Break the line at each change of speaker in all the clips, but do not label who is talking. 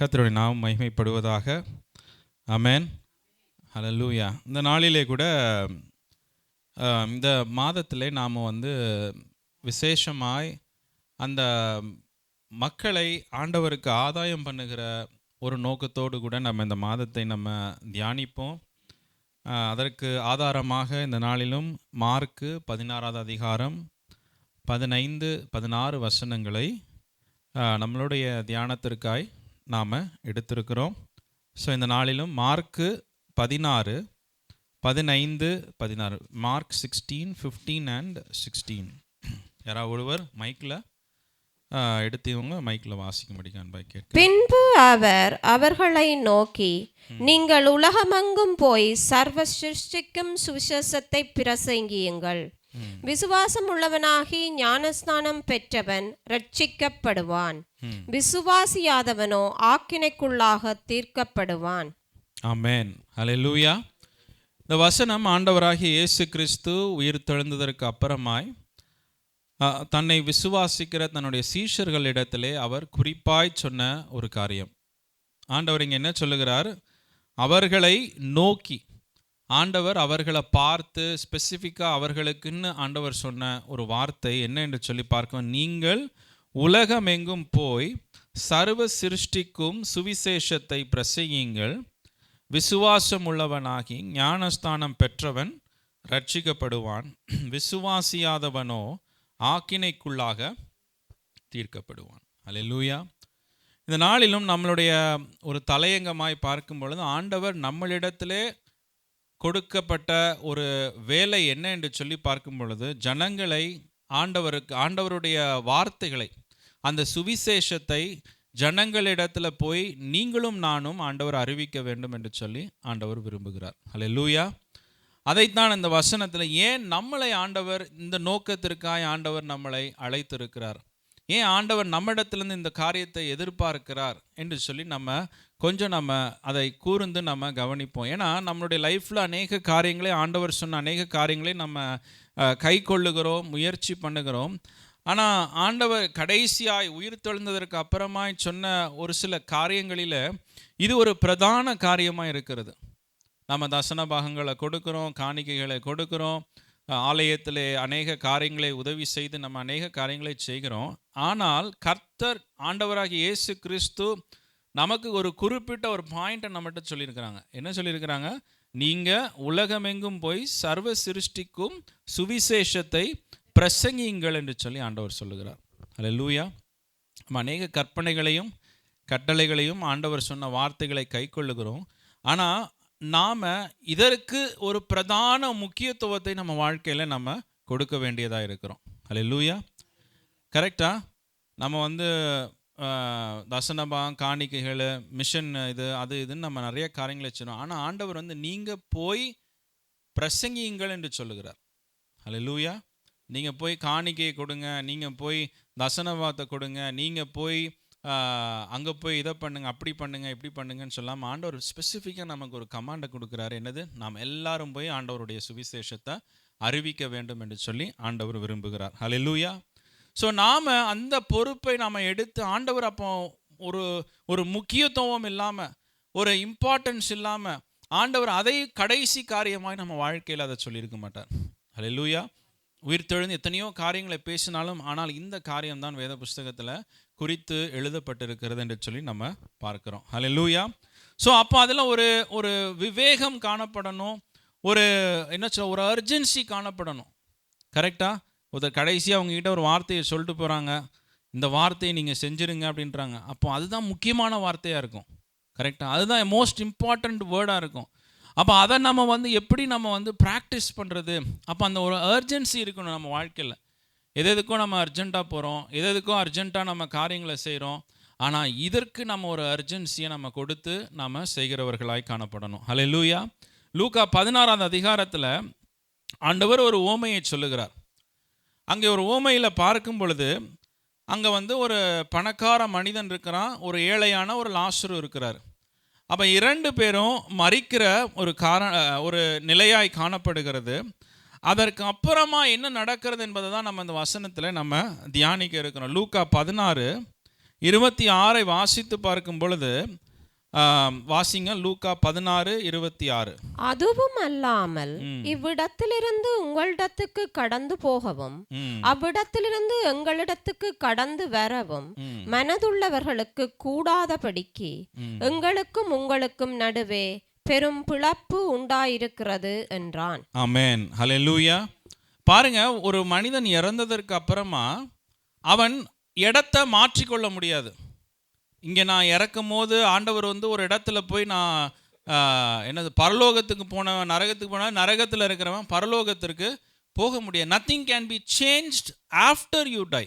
கர்த்தருடைய நாமம் மகிமைப்படுவதாக. ஆமென். ஹல்லேலூயா. இந்த நாளிலே கூட இந்த மாதத்திலே நாம் விசேஷமாய் அந்த மக்களை ஆண்டவருக்கு ஆதாயம் பண்ணுகிற ஒரு நோக்கத்தோடு கூட நம்ம இந்த மாதத்தை நம்ம தியானிப்போம். அதற்கு ஆதாரமாக இந்த நாளிலும் மார்க்கு 16வது அதிகாரம் 15-16 வசனங்களை நம்மளுடைய தியானத்திற்காய் நாம் எடுத்திருக்கிறோம். ஸோ இந்த நாளிலும் மார்க்கு 16-15-16, மார்க் 16, 15 and 16. யாராவது ஒருவர் மைக்கில் எடுத்தவங்க மைக்கில் வாசிக்க முடியும்.
பின்பு அவர் அவர்களை நோக்கி, நீங்கள் உலகமெங்கும் போய் சர்வ சிருஷ்டிக்கும் சுவிசேஷத்தை பிரசங்கியுங்கள். விசுவாசம் உள்ளவனாகி ஞானஸ்நானம் பெற்றவன் ரட்சிக்கப்படுவான், விசுவாசியாதவனோ ஆக்கினைக்குள்ளாக தீர்க்கப்படுவான்.
ஆமென். ஹல்லேலூயா. இந்த வசனம் ஆண்டவராகிய இயேசு கிறிஸ்து உயிர் தெழுந்ததற்கு அப்புறமாய் தன்னை விசுவாசிக்கிற தன்னுடைய சீஷர்களிடத்திலே அவர் குறிப்பாய் சொன்ன ஒரு காரியம். ஆண்டவர் இங்கே என்ன சொல்லுகிறார்? அவர்களை நோக்கி, ஆண்டவர் அவர்களை பார்த்து ஸ்பெசிஃபிக்காக அவர்களுக்குன்னு ஆண்டவர் சொன்ன ஒரு வார்த்தை என்ன என்று சொல்லி பார்க்கணும். நீங்கள் உலகமெங்கும் போய் சர்வ சிருஷ்டிக்கும் சுவிசேஷத்தை பிரசங்கியுங்கள், விசுவாசம் உள்ளவனாகி ஞானஸ்தானம் பெற்றவன் ரட்சிக்கப்படுவான், விசுவாசியாதவனோ ஆக்கினைக்குள்ளாக தீர்க்கப்படுவான். அல்லேலூயா. இந்த நாளிலும் நம்மளுடைய ஒரு தலையங்கமாய் பார்க்கும் பொழுது ஆண்டவர் நம்மளிடத்திலே கொடுக்கப்பட்ட ஒரு வேலை என்ன என்று சொல்லி பார்க்கும் பொழுது, ஜனங்களை ஆண்டவருடைய வார்த்தைகளை, அந்த சுவிசேஷத்தை ஜனங்களிடத்தில் போய் நீங்களும் நானும் ஆண்டவர் அறிவிக்க வேண்டும் என்று சொல்லி ஆண்டவர் விரும்புகிறார். அல்லேலூயா. அதைத்தான் இந்த வசனத்தில் ஏன் நம்மளை ஆண்டவர் இந்த நோக்கத்திற்காக ஆண்டவர் நம்மளை அழைத்திருக்கிறார், ஏன் ஆண்டவர் நம்மிடத்திலிருந்து இந்த காரியத்தை எதிர்பார்க்கிறார் என்று சொல்லி நம்ம அதை கூர்ந்து நம்ம கவனிப்போம். ஏன்னா நம்மளுடைய லைஃப்பில் அநேக காரியங்களை ஆண்டவர் சொன்ன அநேக காரியங்களை நம்ம கை கொள்ளுகிறோம், முயற்சி பண்ணுகிறோம். ஆனால் ஆண்டவர் கடைசியாய் உயிர் தெழுந்ததற்கு அப்புறமாய் சொன்ன ஒரு சில காரியங்களில் இது ஒரு பிரதான காரியமாக இருக்கிறது. நம்ம தசன பாகங்களை கொடுக்குறோம், காணிக்கைகளை கொடுக்குறோம், ஆலயத்தில் அநேக காரியங்களை உதவி செய்து நம்ம அநேக காரியங்களை செய்கிறோம். ஆனால் கர்த்தர் ஆண்டவராகிய இயேசு கிறிஸ்து நமக்கு ஒரு குறிப்பிட்ட ஒரு பாயிண்ட்டை நம்மகிட்ட சொல்லியிருக்கிறாங்க. என்ன சொல்லியிருக்கிறாங்க? நீங்கள் உலகமெங்கும் போய் சர்வ சிருஷ்டிக்கும் சுவிசேஷத்தை பிரசங்கியுங்கள் என்று சொல்லி ஆண்டவர் சொல்லுகிறார். அல்லேலூயா. நம்ம அநேக கற்பனைகளையும் கட்டளைகளையும் ஆண்டவர் சொன்ன வார்த்தைகளை கை கொள்ளுகிறோம். ஆனால் நாம் இதற்கு ஒரு பிரதான முக்கியத்துவத்தை நம்ம வாழ்க்கையில் நம்ம கொடுக்க வேண்டியதாக இருக்கிறோம். அல்லேலூயா. கரெக்டா? நம்ம தசனபா, காணிக்கைகள், மிஷன், இதுன்னு நம்ம நிறைய காரியங்களை செய்யணும். ஆனால் ஆண்டவர் நீங்கள் போய் பிரசங்கியுங்கள் என்று சொல்லுகிறார். அல்லேலூயா. நீங்கள் போய் காணிக்கையை கொடுங்க, நீங்கள் போய் தசனபாத்தை கொடுங்க, நீங்கள் போய் அங்கே போய் இதை பண்ணுங்கள், அப்படி பண்ணுங்கள், இப்படி பண்ணுங்கன்னு சொல்லாமல் ஆண்டவர் ஸ்பெசிஃபிக்காக நமக்கு ஒரு கமாண்டை கொடுக்குறாரு. என்னது? நாம் எல்லாரும் போய் ஆண்டவருடைய சுவிசேஷத்தை அறிவிக்க வேண்டும் என்று சொல்லி ஆண்டவர் விரும்புகிறார். ஹல்லேலூயா. ஸோ நாம் அந்த பொறுப்பை நாம் எடுத்து ஆண்டவர் அப்போ ஒரு முக்கியத்துவம் இல்லாமல், ஒரு இம்பார்ட்டன்ஸ் இல்லாமல் ஆண்டவர் அதை கடைசி காரியமாக நம்ம வாழ்க்கையில் அதை சொல்லியிருக்க மாட்டார். ஹல்லேலூயா. உயிர் தெழுந்து எத்தனையோ காரியங்களை பேசினாலும் ஆனால் இந்த காரியம்தான் வேத புஸ்தகத்தில் குறித்து எழுதப்பட்டிருக்கிறது என்று சொல்லி நம்ம பார்க்குறோம். ஹல்லேலூயா. ஸோ அப்போ அதில் ஒரு விவேகம் காணப்படணும், ஒரு ஒரு அர்ஜென்சி காணப்படணும். கரெக்டாக? கடைசியாக அவங்ககிட்ட ஒரு வார்த்தையை சொல்லிட்டு போகிறாங்க, இந்த வார்த்தையை நீங்கள் செஞ்சுருங்க அப்படின்றாங்க. அப்போ அதுதான் முக்கியமான வார்த்தையாக இருக்கும். கரெக்டாக? அதுதான் மோஸ்ட் இம்பார்ட்டண்ட் வேர்டாக இருக்கும். அப்போ அதை நம்ம எப்படி நம்ம ப்ராக்டிஸ் பண்ணுறது? அப்போ அந்த ஒரு அர்ஜென்சி இருக்கணும் நம்ம வாழ்க்கையில். எதுக்கும் நம்ம அர்ஜென்ட்டாக போகிறோம், எதுக்கும் அர்ஜென்ட்டாக நம்ம காரியங்களை செய்கிறோம். ஆனால் இதற்கு நம்ம ஒரு அர்ஜென்சியை நம்ம கொடுத்து நம்ம செய்கிறவர்களாய் காணப்படணும். ஹல்லேலூயா. லூக்கா 16வது அதிகாரத்தில் ஆண்டவர் ஒரு ஓமையை சொல்லுகிறார். அங்கே ஒரு ஓமையில் பார்க்கும் பொழுது அங்கே ஒரு பணக்கார மனிதன் இருக்கிறான், ஒரு ஏழையான ஒரு லாசரு இருக்கிறார். அப்போ 2 பேரும் மரிக்கிற ஒரு நிலையாய் காணப்படுகிறது. அதற்கு அப்புறமா என்ன நடக்கிறது என்பதை தான் நம்ம இந்த வசனத்தில் நம்ம தியானிக்க இருக்கிறோம். லூக்கா 16 26 வாசித்து பார்க்கும் பொழுது வாசிங்க. லூக்கா 16:26.
அதுவும் அல்லாமல் இவ்விடத்திலிருந்து உங்களிடத்துக்கு கடந்து போகவும் அவ்விடத்திலிருந்து எங்களிடத்துக்கு கடந்து வரவும் மனதுள்ளவர்களுக்கு கூடாதபடிக்கு எங்களுக்கும் உங்களுக்கும் நடுவே பெரும் பிளப்பு உண்டாயிருக்கிறது என்றான்.
ஆமென், ஹல்லேலூயா. பாருங்க, ஒரு மனிதன் இறந்ததற்கு அப்புறமா அவன் இடத்தை மாற்றிக்கொள்ள முடியாது. இங்கே நான் இறக்கும் போது ஆண்டவர் ஒரு இடத்துல போய் நான் பரலோகத்துக்கு போனவன் நரகத்துக்கு போனவன், நரகத்தில் இருக்கிறவன் பரலோகத்திற்கு போக முடியாது. Nothing can be changed after you tie.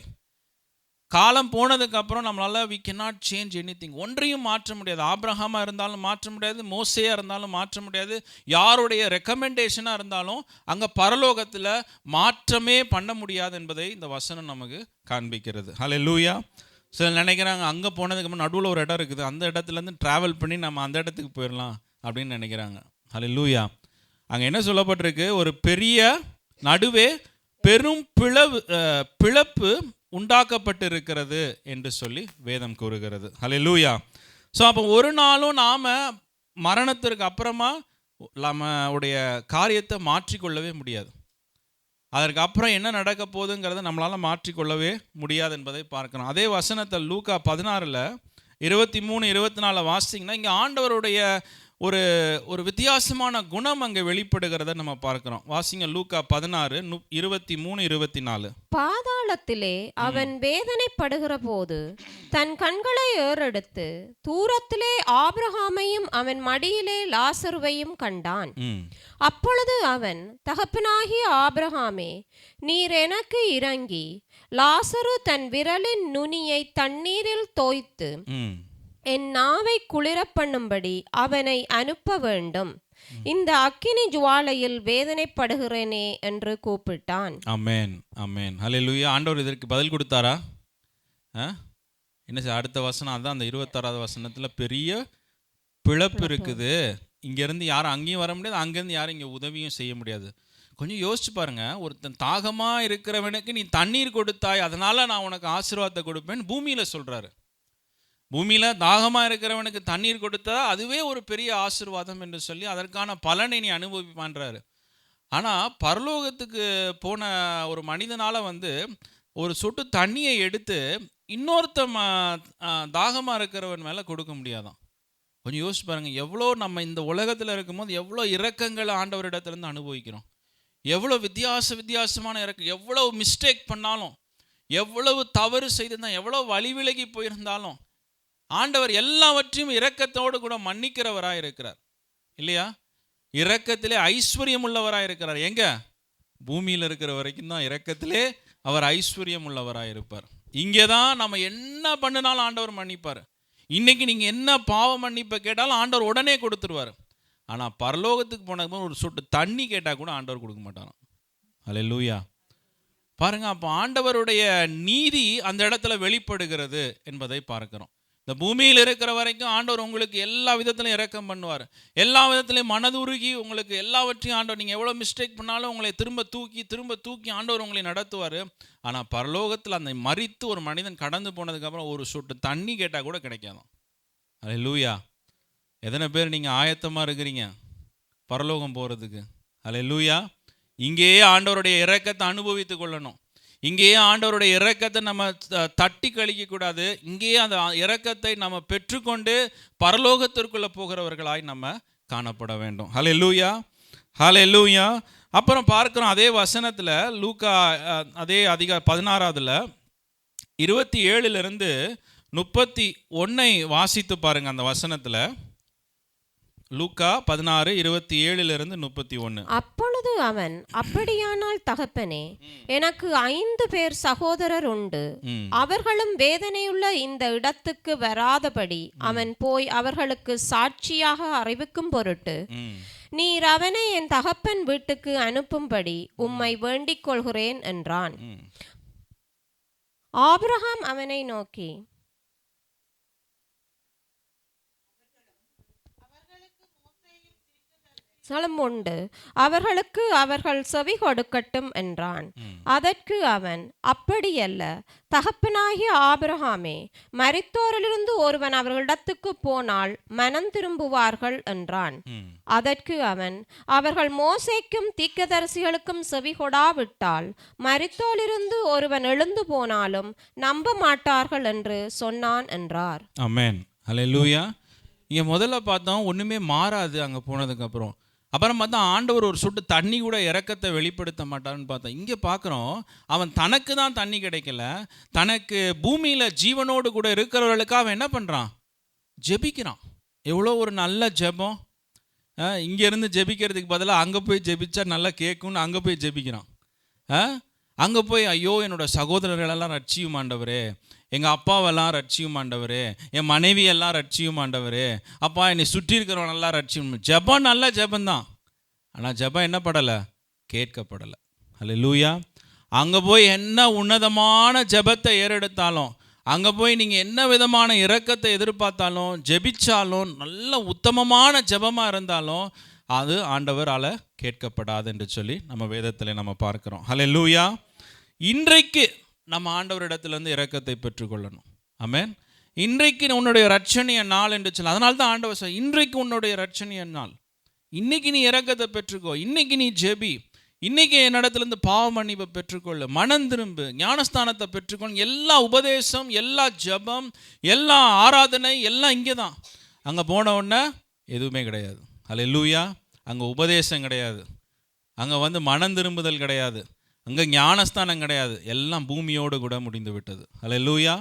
காலம் போனதுக்கப்புறம் நம்மளால் வி cannot சேஞ்ச் எனிதிங். ஒன்றையும் மாற்ற முடியாது. ஆபிரகாமாக இருந்தாலும் மாற்ற முடியாது, மோசேயாக இருந்தாலும் மாற்ற முடியாது, யாருடைய ரெக்கமெண்டேஷனாக இருந்தாலும் அங்கே பரலோகத்தில் மாற்றமே பண்ண முடியாது என்பதை இந்த வசனம் நமக்கு காண்பிக்கிறது. ஹல்லேலூயா. சில நினைக்கிறாங்க அங்கே போனதுக்கப்புறம் நடுவில் ஒரு இடம் இருக்குது, அந்த இடத்துலேருந்து ட்ராவல் பண்ணி நம்ம அந்த இடத்துக்கு போயிடலாம் அப்படின்னு நினைக்கிறாங்க. ஹல்லேலூயா. அங்கே என்ன சொல்லப்பட்டிருக்கு? ஒரு பெரிய நடுவே பெரும் பிளப்பு உண்டாக்கப்பட்டிருக்கிறது என்று சொல்லி வேதம் கூறுகிறது. ஹல்லேலூயா. ஸோ அப்போ ஒரு நாளும் நாம் மரணத்திற்கு அப்புறமா நம்முடைய காரியத்தை மாற்றிக்கொள்ளவே முடியாது. அதற்கு அப்புறம் என்ன நடக்க போகுதுங்கிறத நம்மளால் மாற்றிக்கொள்ளவே முடியாது என்பதை பார்க்கணும். அதே வசனத்தை லூக்கா 16:23-24 வாசிங்கன்னா இங்கே ஆண்டவருடைய ஒரு வித்தியாசமான குணம் அங்கே வெளிப்படுகிறத நம்ம பார்க்கிறோம். வாசிங்க. லூக்கா 16:23-24.
பாதாளத்திலே அவன் வேதனைப்படுகிற போது தன் கண்களை ஏறெடுத்து தூரத்திலே ஆபிரகாமையும் அவன் மடியிலே லாசருவையும் கண்டான். அப்பொழுது அவன், தகப்பனாகிய ஆபிரகாமே, நீர் எனக்கு இறங்கி லாசரு தன் விரலின் நுனியை தண்ணீரில் தோய்த்து என் நாவை குளிர பண்ணும்படி அவனை அனுப்ப வேண்டும். இந்த அக்கினி ஜுவாலையில் வேதனைப்படுகிறேனே என்று கூப்பிட்டான்.
ஆமென், ஆமென், ஹல்லேலூயா. ஆண்டவர் இதற்கு பதில் கொடுத்தாரா? என்ன சார் அடுத்த வசனம் அதான் அந்த 26வது வசனத்தில் பெரிய பிளப்பு இருக்குது. இங்கேருந்து யாரும் அங்கேயும் வர முடியாது, அங்கேருந்து யாரும் இங்கே உதவியும் செய்ய முடியாது. கொஞ்சம் யோசிச்சு பாருங்க. ஒருத்தன் தாகமாக இருக்கிறவனுக்கு நீ தண்ணீர் கொடுத்தாய், அதனால் நான் உனக்கு ஆசீர்வாதத்தை கொடுப்பேன்னு பூமியில் சொல்கிறாரு. பூமியில் தாகமாக இருக்கிறவனுக்கு தண்ணீர் கொடுத்தா அதுவே ஒரு பெரிய ஆசீர்வாதம் என்று சொல்லி அதற்கான பலனை நீ அனுபவிப்பான்றாரு. ஆனால் பரலோகத்துக்கு போன ஒரு மனிதனால் ஒரு சொட்டு தண்ணியை எடுத்து இன்னொருத்த தாகமாக இருக்கிறவன் மேலே கொடுக்க முடியாதான். கொஞ்சம் யோசிச்சு பாருங்கள். எவ்வளோ நம்ம இந்த உலகத்தில் இருக்கும்போது எவ்வளோ இரக்கங்களை ஆண்டவரிடத்துலேருந்து அனுபவிக்கிறோம். எவ்வளோ வித்தியாசமான இறக்கம். எவ்வளோ மிஸ்டேக் பண்ணாலும், எவ்வளவு தவறு செய்திருந்தால், எவ்வளோ வழி விலகி போயிருந்தாலும் ஆண்டவர் எல்லாவற்றையும் இரக்கத்தோடு கூட மன்னிக்கிறவராக இருக்கிறார் இல்லையா? இரக்கத்திலே ஐஸ்வர்யம் உள்ளவராக இருக்கிறார். எங்க? பூமியில் இருக்கிற வரைக்கும் தான் இரக்கத்திலே அவர் ஐஸ்வர்யம் உள்ளவராக இருப்பார். இங்கே தான் நம்ம என்ன பண்ணினாலும் ஆண்டவர் மன்னிப்பார். இன்னைக்கு நீங்கள் என்ன பாவ மன்னிப்பை கேட்டாலும் ஆண்டவர் உடனே கொடுத்துருவார். ஆனால் பரலோகத்துக்கு போனதுக்கு ஒரு சொட்டு தண்ணி கேட்டால் கூட ஆண்டவர் கொடுக்க மாட்டாராம். ஹல்லேலூயா. பாருங்க, அப்போ ஆண்டவருடைய நீதி அந்த இடத்துல வெளிப்படுகிறது என்பதை பார்க்கிறோம். இந்த பூமியில் இருக்கிற வரைக்கும் ஆண்டவர் உங்களுக்கு எல்லா விதத்திலையும் இரக்கம் பண்ணுவார். எல்லா விதத்திலையும் மனதுருகி உங்களுக்கு எல்லாவற்றையும் ஆண்டவர், நீங்கள் எவ்வளோ மிஸ்டேக் பண்ணாலும் உங்களை திரும்ப தூக்கி ஆண்டவர் உங்களை நடத்துவார். ஆனால் பரலோகத்தில் அந்த மரித்து ஒரு மனிதன் கடந்து போனதுக்கப்புறம் ஒரு சொட்டு தண்ணி கேட்டால் கூட கிடைக்காதான். ஹல்லேலூயா. எத்தனை பேர் நீங்கள் ஆயத்தமாக இருக்கிறீங்க பரலோகம் போகிறதுக்கு? ஹல்லேலூயா. இங்கேயே ஆண்டவருடைய இரக்கத்தை அனுபவித்து கொள்ளணும். இங்கேயே ஆண்டவருடைய இரக்கத்தை நம்ம தட்டி கழிக்கக்கூடாது. இங்கேயே அந்த இரக்கத்தை நம்ம பெற்றுக்கொண்டு பரலோகத்திற்குள்ளே போகிறவர்களாய் நம்ம காணப்பட வேண்டும். ஹல்லேலூயா, ஹல்லேலூயா. அப்புறம் பார்க்குறோம் அதே வசனத்தில் லூக்கா அதே 16 27-31 வாசித்து பாருங்க. அந்த வசனத்தில் லூக்கா 16:27-31.
அப்பொழுது அவன், அப்படியானால் தகப்பனே, எனக்கு 5 பேர் சகோதரர் உண்டு. அவர்களும் வேதனையுள்ள இந்த இடத்துக்கு வராதபடி அவன் போய் அவர்களுக்கு சாட்சியாக அறிவிக்கும் பொருட்டு நீர் அவனை என் தகப்பன் வீட்டுக்கு அனுப்பும்படி உம்மை வேண்டிக் கொள்கிறேன் என்றான். ஆபிரகாம் அவனை நோக்கி, ஸ்தலம் உண்டு, அவர்களுக்கு அவர்கள் செவி கொடுக்கட்டும் என்றான். அதற்கு அவன், அப்படியல்ல தகப்பனாகிய ஆபிரகாமே, மரித்தோரிலிருந்து ஒருவன் அவர்களிடத்துக்கு போனால் மனம் திரும்புவார்கள் என்றான். அதற்கு அவன், அவர்கள் மோசேக்கும் தீர்க்கதரிசிகளுக்கும் செவி கொடாவிட்டால் மரித்தோரிலிருந்து ஒருவன் எழுந்து போனாலும் நம்ப மாட்டார்கள் என்று சொன்னான் என்றார்.
ஆமென். ஹல்லேலூயா. இங்கே முதல்ல பார்த்தோம் ஒன்றுமே மாறாது. அங்கே போனதுக்கப்புறம் அப்புறம் பார்த்தா ஆண்டவர் ஒரு சொட்டு தண்ணி கூட இரக்கத்தை வெளிப்படுத்த மாட்டார்னு பார்த்தோம். இங்கே பார்க்குறோம், அவன் தனக்கு தான் தண்ணி கிடைக்கல, தனக்கு பூமியில் ஜீவனோடு கூட இருக்கிறவர்களுக்கு அவன் என்ன பண்ணுறான்? ஜெபிக்கிறான். எவ்வளோ ஒரு நல்ல ஜெபம்! இங்கேருந்து ஜெபிக்கிறதுக்கு பதிலாக அங்கே போய் ஜெபிச்சா நல்லா கேட்கும்னு அங்கே போய் ஜெபிக்கிறான். அங்கே போய், ஐயோ என்னோட சகோதரர்களெல்லாம் ரட்சியும் ஆண்டவரே, எங்கள் அப்பாவெல்லாம் ரட்சியும் ஆண்டவரே, என் மனைவியெல்லாம் ரட்சியும் ஆண்டவரே, அப்பா என்னை சுற்றி இருக்கிறவனெல்லாம் ரட்சியும். ஜெபம் நல்ல ஜெபந்தான், ஆனால் ஜெபம் என்ன படலை? கேட்கப்படலை. ஹல்லேலூயா. அங்கே போய் என்ன உன்னதமான ஜெபத்தை ஏறெடுத்தாலும், அங்கே போய் நீங்கள் என்ன விதமான இரக்கத்தை எதிர்பார்த்தாலும், ஜெபிச்சாலும், நல்ல உத்தமமான ஜெபமாக இருந்தாலும் அது ஆண்டவரால் கேட்கப்படாது என்று சொல்லி நம்ம வேதத்தில் நம்ம பார்க்குறோம். ஹல்லேலூயா. இன்றைக்கு நம்ம ஆண்டவரிடத்திலிருந்து இரக்கத்தை பெற்றுக்கொள்ளணும். ஆமென். இன்றைக்கு உன்னுடைய ரட்சணிய நாள் என்று சொல்ல, அதனால தான் ஆண்டவர் சொல்ல, இன்றைக்கு உன்னுடைய ரட்சணிய நாள், இன்னைக்கு நீ இரக்கத்தை பெற்றுக்கோ, இன்னைக்கு நீ ஜெபி, இன்னைக்கு என்னிடத்துலேருந்து பாவ மன்னிப்பை பெற்றுக்கொள்ளு, மனம் திரும்பு, ஞானஸ்தானத்தை பெற்றுக்கொள்ளு. எல்லா உபதேசம், எல்லா ஜெபம், எல்லா ஆராதனை எல்லாம் இங்கே தான். அங்கே போன உடனே எதுவுமே கிடையாது. ஹல்லேலூயா. அங்கே உபதேசம் கிடையாது, அங்கே மனம் திரும்புதல் கிடையாது, அங்கே ஞானஸ்தானம் கிடையாது, எல்லாம் பூமியோடு கூட முடிந்து விட்டது. ஹல்லேலூயா.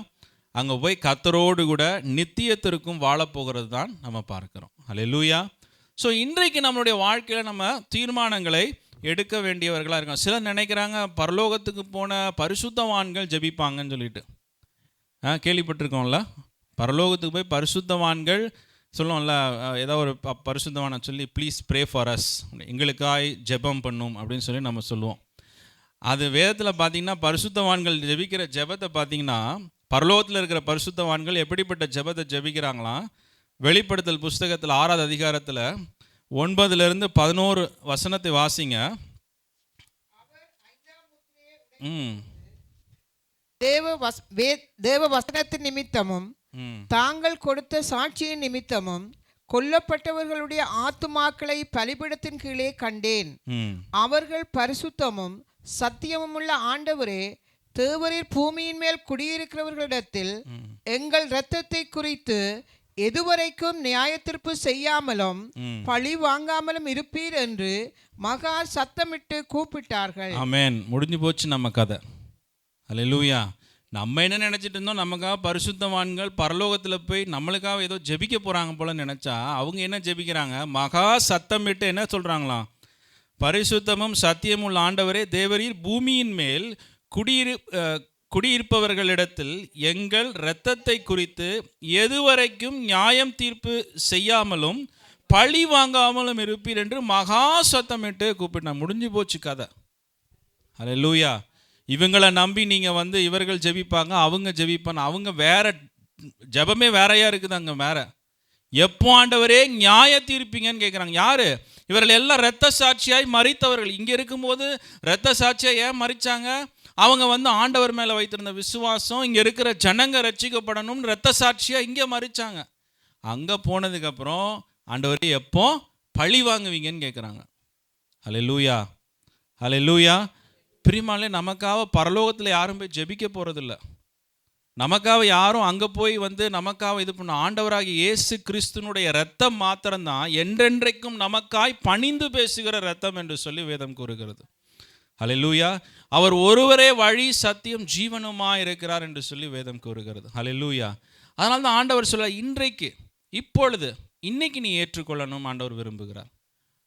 அங்கே போய் கர்த்தரோடு கூட நித்தியத்திற்கும் வாழப்போகிறது தான் நம்ம பார்க்குறோம். ஹல்லேலூயா. ஸோ இன்றைக்கு நம்மளுடைய வாழ்க்கையில் நம்ம தீர்மானங்களை எடுக்க வேண்டியவர்களாக இருக்கோம். சிலர் நினைக்கிறாங்க பரலோகத்துக்கு போன பரிசுத்தவான்கள் ஜெபிப்பாங்கன்னு சொல்லிட்டு. கேள்விப்பட்டிருக்கோம்ல, பரலோகத்துக்கு போய் பரிசுத்தவான்கள் சொல்லுவோம்ல, ஏதோ ஒரு பரிசுத்தவானை சொல்லி ப்ளீஸ் ப்ரே ஃபார் அஸ், எங்களுக்காய் ஜெபம் பண்ணும் அப்படின்னு சொல்லி நம்ம சொல்லுவோம். அது வேதத்தில் பார்த்தீங்கன்னா பரிசுத்தவான்கள் ஜெபிக்கிற ஜெபத்தை பார்த்தீங்கன்னா, பரலோகத்தில் இருக்கிற பரிசுத்தவான்கள் எப்படிப்பட்ட ஜெபத்தை ஜெபிக்கிறாங்களாம்? வெளிப்படுத்தல் புஸ்தகத்தில் 6வது அதிகாரத்தில் 9-11 வசனத்தை வாசிங்க.
தேவ வசனத்தின் நிமித்தமும் தாங்கள் கொடுத்த சாட்சியின் நிமித்தமும் கொல்லப்பட்டவர்களுடைய ஆத்துமாக்களை பலிபீடத்தின் கீழே கண்டேன். அவர்கள் பரிசுத்தமும் சத்தியமும் உள்ள ஆண்டவரே, தேவரீர் பூமியின் மேல் குடியிருக்கிறவர்களிடத்தில் எங்கள் இரத்தத்தை குறித்து எதுவரைக்கும் நியாயத்தீர்ப்பு செய்யாமலும் பழி வாங்காமலும் இருப்பீர் என்று மகா சத்தமிட்டு கூப்பிட்டார்கள்.
ஆமென். முடிஞ்சு போச்சு நம்ம கதை. ஹல்லேலூயா. நம்ம என்ன நினச்சிட்டு இருந்தோம், நமக்காக பரிசுத்தவான்கள் பரலோகத்தில் போய் நம்மளுக்காக ஏதோ ஜெபிக்க போகிறாங்க போல நினச்சா, அவங்க என்ன ஜெபிக்கிறாங்க? மகா சத்தமிட்டு என்ன சொல்கிறாங்களாம்? பரிசுத்தமும் சத்தியமும் உள்ள ஆண்டவரே, தேவரீர் பூமியின் மேல் குடியிருப்பவர்களிடத்தில் எங்கள் இரத்தத்தை குறித்து எதுவரைக்கும் நியாயம் தீர்ப்பு செய்யாமலும் பழி வாங்காமலும் இருப்பீர் என்று மகா சத்தமிட்டு கூப்பிட்டா. முடிஞ்சு போச்சு கதை. ஹல்லேலூயா. இவங்களை நம்பி நீங்கள் இவர்கள் ஜெபிப்பாங்க, அவங்க ஜெபிப்பாங்க, அவங்க வேற ஜெபமே வேறையா இருக்குது. அங்கே வேற எப்போ ஆண்டவரே நியாய தீர்ப்பீங்கன்னு கேட்குறாங்க. யாரு? இவர்கள் எல்லாம் இரத்த சாட்சியாய் மரித்தவர்கள். இங்கே இருக்கும்போது இரத்த சாட்சியாக ஏன் மரித்தாங்க? அவங்க ஆண்டவர் மேலே வைத்திருந்த விசுவாசம், இங்கே இருக்கிற ஜனங்க ரட்சிக்கப்படணும்னு இரத்த சாட்சியாக இங்கே மரித்தாங்க. அங்கே போனதுக்கப்புறம் ஆண்டவரே எப்போ பழி வாங்குவீங்கன்னு கேட்குறாங்க. ஹல்லேலூயா. ஹல்லேலூயா. பிரியமானே, நமக்காக பரலோகத்தில் யாரும் போய் ஜெபிக்க போகிறதில்ல. நமக்காக யாரும் அங்கே போய் நமக்காக இது பண்ண, ஆண்டவராகிய இயேசு கிறிஸ்துனுடைய இரத்தம் மாத்திரம்தான் என்றென்றைக்கும் நமக்காய் பணிந்து பேசுகிற இரத்தம் என்று சொல்லி வேதம் கூறுகிறது. ஹல்லேலூயா. அவர் ஒருவரே வழி சத்தியம் ஜீவனுமாய் இருக்கிறார் என்று சொல்லி வேதம் கூறுகிறது. ஹல்லேலூயா. அதனால தான் ஆண்டவர் சொல்ல, இன்றைக்கு இப்பொழுது இன்னைக்கு நீ ஏற்றுக்கொள்ளணும் ஆண்டவர் விரும்புகிறார்.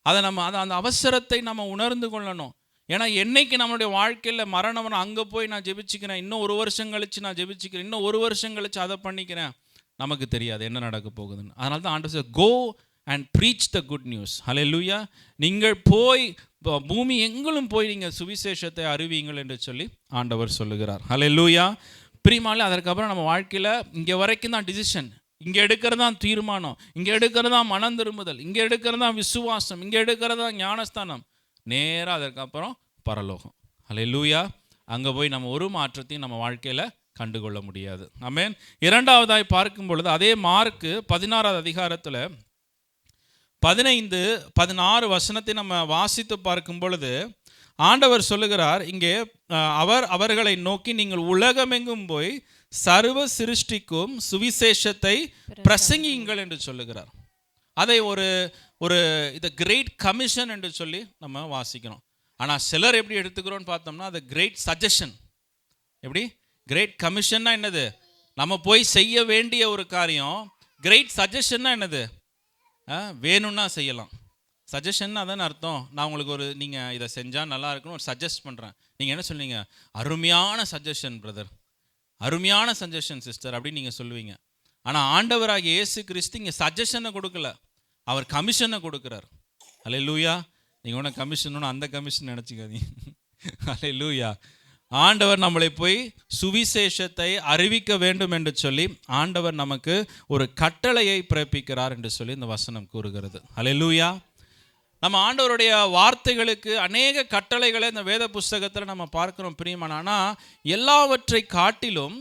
அதை அந்த அவசரத்தை நம்ம உணர்ந்து கொள்ளணும். ஏன்னா என்னைக்கு நம்மளுடைய வாழ்க்கையில் மரணம் அங்கே போய் நான் ஜெபிச்சுக்கிறேன், இன்னும் 1 வருஷம் கழிச்சு நான் ஜெபிச்சுக்கிறேன், இன்னும் 1 வருஷம் கழிச்சு அதை பண்ணிக்கிறேன், நமக்கு தெரியாது என்ன நடக்க போகுதுன்னு. அதனால தான் ஆண்டவர் go and preach the good news. Hallelujah. நீங்கள் போய் பூமி எங்களும் போய் நீங்கள் சுவிசேஷத்தை அறிவியுங்கள் என்று சொல்லி ஆண்டவர் சொல்லுகிறார். ஹல்லேலூயா. பிரியமானே, அதற்கப்புறம் நம்ம வாழ்க்கையில் இங்கே வரைக்கும் தான் டிசிஷன். இங்கே எடுக்கிறது தான் தீர்மானம், இங்கே எடுக்கிறது தான் மனம் திரும்புதல், இங்கே எடுக்கிறது தான் விசுவாசம், இங்கே எடுக்கிறது தான் ஞானஸ்தானம். நேராக அதற்கப்புறம் பரலோகம். அல்லேலூயா. அங்கே போய் நம்ம ஒரு மாற்றத்தையும் நம்ம வாழ்க்கையில் கண்டுகொள்ள முடியாது. ஆமென். இரண்டாவதாய் பார்க்கும் பொழுது அதே மார்க்கு 16வது அதிகாரத்தில் 15-16 வசனத்தை நம்ம வாசித்து பார்க்கும் பொழுது ஆண்டவர் சொல்லுகிறார், இங்கே அவர்களை நோக்கி நீங்கள் உலகமெங்கும் போய் சர்வ சிருஷ்டிக்கும் சுவிசேஷத்தை பிரசங்கியுங்கள் என்று சொல்லுகிறார். அதை ஒரு இது கிரேட் கமிஷன் என்று சொல்லி நம்ம வாசிக்கிறோம். ஆனால் சிலர் எப்படி எடுத்துக்கிறோன்னு பார்த்தோம்னா அது கிரேட் சஜஷன். எப்படி? கிரேட் கமிஷன்னா என்னது? நம்ம போய் செய்ய வேண்டிய ஒரு காரியம். கிரேட் சஜஷன்னா என்னது? வேணும்னா செய்யலாம். சஜஷன் அதானே அர்த்தம். நான் உங்களுக்கு நீங்கள் இதை செஞ்சால் நல்லா இருக்குன்னு ஒரு சஜஸ்ட் பண்ணுறேன். நீங்கள் என்ன சொல்லுவீங்க? அருமையான சஜஷன் பிரதர், அருமையான சஜஷன் சிஸ்டர் அப்படின்னு நீங்கள் சொல்லுவீங்க. ஆனால் ஆண்டவராகிய இயேசு கிறிஸ்து இங்கே சஜஷனை கொடுக்கல, அவர் கமிஷனை கொடுக்குறார். அல்லேலூயா. நீங்கள் ஒன்று கமிஷன் அந்த கமிஷன் நினச்சிக்காதீங்க. அல்லேலூயா. ஆண்டவர் நம்மளை போய் சுவிசேஷத்தை அறிவிக்க வேண்டும் என்று சொல்லி ஆண்டவர் நமக்கு ஒரு கட்டளையை பிறப்பிக்கிறார் என்று சொல்லி இந்த வசனம் கூறுகிறது. அல்லேலூயா. நம்ம ஆண்டவருடைய வார்த்தைகளுக்கு அநேக கட்டளைகளை இந்த வேத புஸ்தகத்தில் நம்ம பார்க்கிறோம் பிரியமான. ஆனால் எல்லாவற்றை காட்டிலும்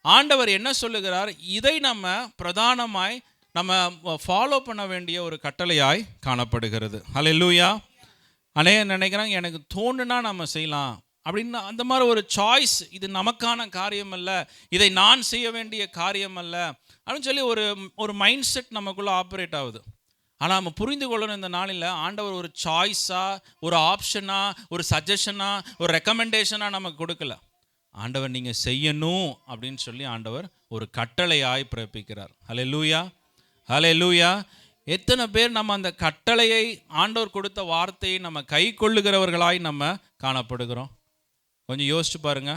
ஆண்டவர் என்ன சொல்லுகிறார்? இதை நம்ம பிரதானமாய் நம்ம ஃபாலோ பண்ண வேண்டிய ஒரு கட்டளையாய் காணப்படுகிறது. அல்லேலூயா. அநேகர் நினைக்கிறாங்க எனக்கு தோணுனா நம்ம செய்யலாம் அப்படின்னு. அந்த மாதிரி ஒரு சாய்ஸ், இது நமக்கான காரியம் அல்ல, இதை நான் செய்ய வேண்டிய காரியம் அல்ல அப்படின்னு சொல்லி ஒரு மைண்ட் செட் நமக்குள்ளே ஆப்ரேட் ஆகுது. ஆனால் நம்ம புரிந்து கொள்ளணும், இந்த நாளில் ஆண்டவர் ஒரு சாய்ஸாக, ஒரு ஆப்ஷனாக, ஒரு சஜஷனாக, ஒரு ரெக்கமெண்டேஷனாக நமக்கு கொடுக்கல. ஆண்டவர் நீங்கள் செய்யணும் அப்படின்னு சொல்லி ஆண்டவர் ஒரு கட்டளையாய் பிறப்பிக்கிறார். அல்லேலூயா. அல்லேலூயா. எத்தனை பேர் நம்ம அந்த கட்டளையை, ஆண்டவர் கொடுத்த வார்த்தையை நம்ம கை கொள்ளுகிறவர்களாய் நம்ம காணப்படுகிறோம்? கொஞ்சம் யோசிச்சு பாருங்க.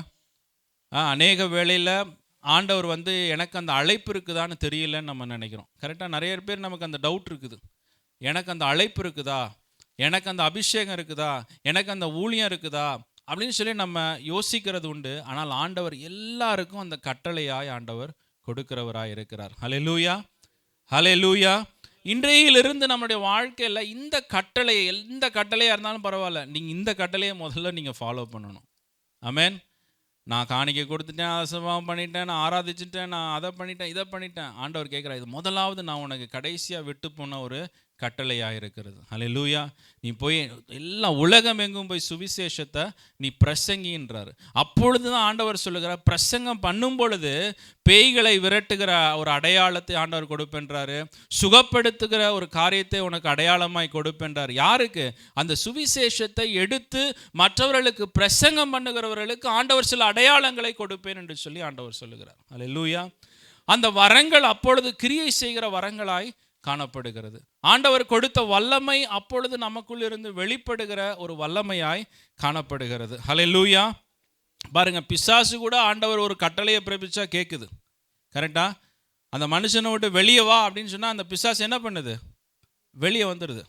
அநேக வேளையில் ஆண்டவர் எனக்கு அந்த அழைப்பு இருக்குதான்னு தெரியலன்னு நம்ம நினைக்கிறோம். கரெக்டாக நிறைய பேர் நமக்கு அந்த டவுட் இருக்குது. எனக்கு அந்த அழைப்பு இருக்குதா, எனக்கு அந்த அபிஷேகம் இருக்குதா, எனக்கு அந்த ஊழியம் இருக்குதா அப்படின்னு சொல்லி நம்ம யோசிக்கிறது உண்டு. ஆனால் ஆண்டவர் எல்லாருக்கும் அந்த கட்டளையாய் ஆண்டவர் கொடுக்கிறவராய் இருக்கிறார். அல்லேலூயா. அல்லேலூயா. இன்றையிலிருந்து நம்மளுடைய வாழ்க்கையில் இந்த கட்டளையை, எந்த கட்டளையாக இருந்தாலும் பரவாயில்ல, நீங்கள் இந்த கட்டளையை முதல்ல நீங்கள் ஃபாலோ பண்ணணும். ஆமென். நான் காணிக்கை கொடுத்துட்டேன், அசபாவம் பண்ணிட்டேன், நான் ஆராதிச்சுட்டேன், நான் அதை பண்ணிட்டேன், இதை பண்ணிட்டேன். ஆண்டவர் கேட்குறார், இது முதலாவது நான் உனக்கு கடைசியாக விட்டு போன ஒரு கட்டளையாக இருக்கிறது. அல்லேலூயா. நீ போய் எல்லா உலகம் எங்கும் போய் சுவிசேஷத்தை நீ பிரசங்கின்றார். அப்பொழுது தான் ஆண்டவர் சொல்லுகிறார், பிரசங்கம் பண்ணும் பொழுது பேய்களை விரட்டுகிற ஒரு அடையாளத்தை ஆண்டவர் கொடுப்பென்றாரு, சுகப்படுத்துகிற ஒரு காரியத்தை உனக்கு அடையாளமாய் கொடுப்பென்றார். யாருக்கு? அந்த சுவிசேஷத்தை எடுத்து மற்றவர்களுக்கு பிரசங்கம் பண்ணுகிறவர்களுக்கு ஆண்டவர் சில அடையாளங்களை கொடுப்பேன் என்று சொல்லி ஆண்டவர் சொல்லுகிறார். அல்லேலூயா. அந்த வரங்கள் அப்பொழுது கிரியை செய்கிற வரங்களாய் காணப்படுகிறது. ஆண்டவர் கொடுத்த வல்லமை அப்பொழுது நமக்குள் இருந்து வெளிப்படுகிற ஒரு வல்லமையாய் காணப்படுகிறது. ஹல்லேலூயா. பாருங்க, பிசாசு கூட ஆண்டவர் ஒரு கட்டளையை பிறப்பிச்சா கேட்குது. கரெக்டா? அந்த மனுஷனை விட்டு வெளியே வா அப்படின்னு சொன்னால் அந்த பிசாசு என்ன பண்ணுது? வெளியே வந்துடுது.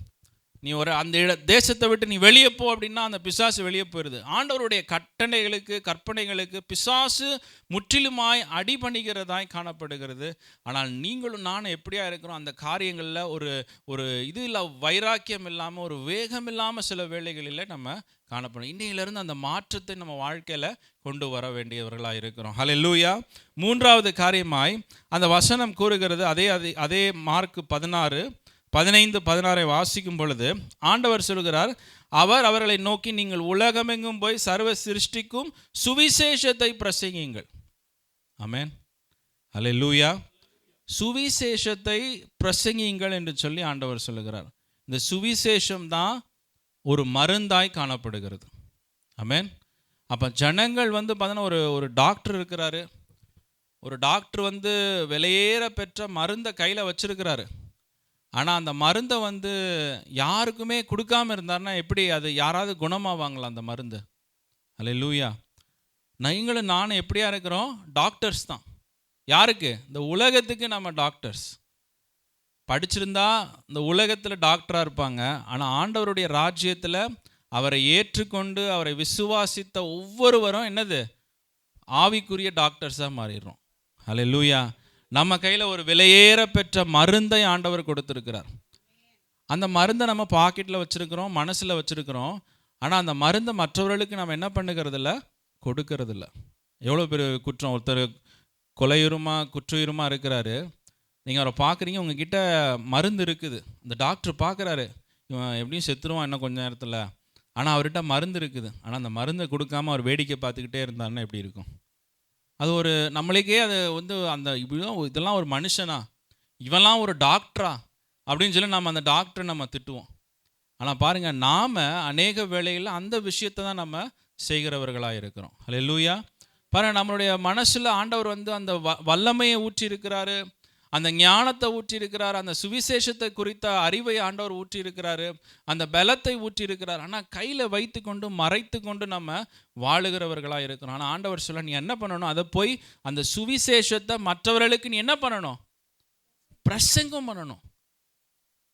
நீ அந்த தேசத்தை விட்டு நீ வெளியே போ அப்படின்னா அந்த பிசாசு வெளியே போயிடுது. ஆண்டவருடைய கட்டளைகளுக்கு, கற்பனைகளுக்கு பிசாசு முற்றிலுமாய் அடிபணிகிறதாய் காணப்படுகிறது. ஆனால் நீங்களும் நானும் எப்படியா இருக்கிறோம்? அந்த காரியங்களில் ஒரு இது இல்லை, வைராக்கியம் இல்லாமல், ஒரு வேகம் இல்லாமல் சில வேளைகளில் நம்ம காணப்படும். இன்னையிலிருந்து அந்த மாற்றத்தை நம்ம வாழ்க்கையில் கொண்டு வர வேண்டியவர்களாக இருக்கிறோம். ஹல்லேலூயா. மூன்றாவது காரியமாய் அந்த வசனம் கூறுகிறது, அதே மார்க் 16:15-16 வாசிக்கும் பொழுது ஆண்டவர் சொல்கிறார், அவர்களை நோக்கி நீங்கள் உலகமெங்கும் போய் சர்வ சிருஷ்டிக்கும் சுவிசேஷத்தை பிரசங்கியுங்கள். ஆமென். அல்லேலூயா. சுவிசேஷத்தை பிரசங்கியுங்கள் என்று சொல்லி ஆண்டவர் சொல்லுகிறார். இந்த சுவிசேஷம் தான் ஒரு மருந்தாய் காணப்படுகிறது. ஆமென். அப்போ ஜனங்கள் பார்த்தீங்கன்னா ஒரு டாக்டர் இருக்கிறாரு. ஒரு டாக்டர் விலையேற பெற்ற மருந்தை கையில் வச்சிருக்கிறாரு. ஆனால் அந்த மருந்தை யாருக்குமே கொடுக்காமல் இருந்தார்னா எப்படி அது யாராவது குணமாவாங்களா அந்த மருந்து? அல்லேலூயா. நீங்களும் நானும் எப்படியா இருக்கிறோம்? டாக்டர்ஸ் தான். யாருக்கு? இந்த உலகத்துக்கு நம்ம டாக்டர்ஸ். படிச்சிருந்தா இந்த உலகத்தில் டாக்டராக இருப்பாங்க. ஆனால் ஆண்டவருடைய ராஜ்யத்தில் அவரை ஏற்றுக்கொண்டு அவரை விசுவாசித்த ஒவ்வொருவரும் என்னது? ஆவிக்குரிய டாக்டர்ஸாக மாறிடுறோம். அல்லேலூயா. நம்ம கையில் ஒரு விலையேற பெற்ற மருந்தை ஆண்டவர் கொடுத்துருக்கிறார். அந்த மருந்தை நம்ம பாக்கெட்டில் வச்சுருக்கிறோம், மனசில் வச்சுருக்கிறோம். ஆனால் அந்த மருந்தை மற்றவர்களுக்கு நம்ம என்ன பண்ணுகிறதில்ல, கொடுக்கறதில்ல. எவ்வளோ பெரிய குற்றம். ஒருத்தர் கொலையுரமாக குற்றுயிருமாக இருக்கிறாரு, நீங்கள் அவரை பார்க்குறீங்க, உங்ககிட்ட மருந்து இருக்குது, இந்த டாக்டர் பார்க்குறாரு, இவன் எப்படியும் செத்துருவான் இன்னும் கொஞ்சம் நேரத்தில், ஆனால் அவர்கிட்ட மருந்து இருக்குது, ஆனால் அந்த மருந்தை கொடுக்காம அவர் வேடிக்கை பார்த்துக்கிட்டே இருந்தாருன்னா எப்படி இருக்கும்? அது ஒரு நம்மளுக்கே அது அந்த இப்படிதான் இதெல்லாம் ஒரு மனுஷனா, இவெல்லாம் ஒரு டாக்டரா அப்படின்னு சொல்லி நம்ம அந்த டாக்டரை நம்ம திட்டுவோம். ஆனால் பாருங்கள், நாம் அநேக வேளையில் அந்த விஷயத்தை தான் நம்ம செய்கிறவர்களாக இருக்கிறோம். ஹல்லேலூயா. பாருங்கள், நம்மளுடைய மனசில் ஆண்டவர் அந்த வல்லமையை ஊற்றி இருக்கிறாரு, அந்த ஞானத்தை ஊற்றி இருக்கிறாரு, அந்த சுவிசேஷத்தை குறித்த அறிவை ஆண்டவர் ஊற்றி இருக்கிறாரு, அந்த பலத்தை ஊற்றி இருக்கிறார். ஆனால் கையில் வைத்து கொண்டு மறைத்து கொண்டு நம்ம வாழுகிறவர்களாக இருக்கிறோம். ஆனால் ஆண்டவர் சொல்ல, நீ என்ன பண்ணணும், அதை போய் அந்த சுவிசேஷத்தை மற்றவர்களுக்கு நீ என்ன பண்ணணும், பிரசங்கம் பண்ணணும்.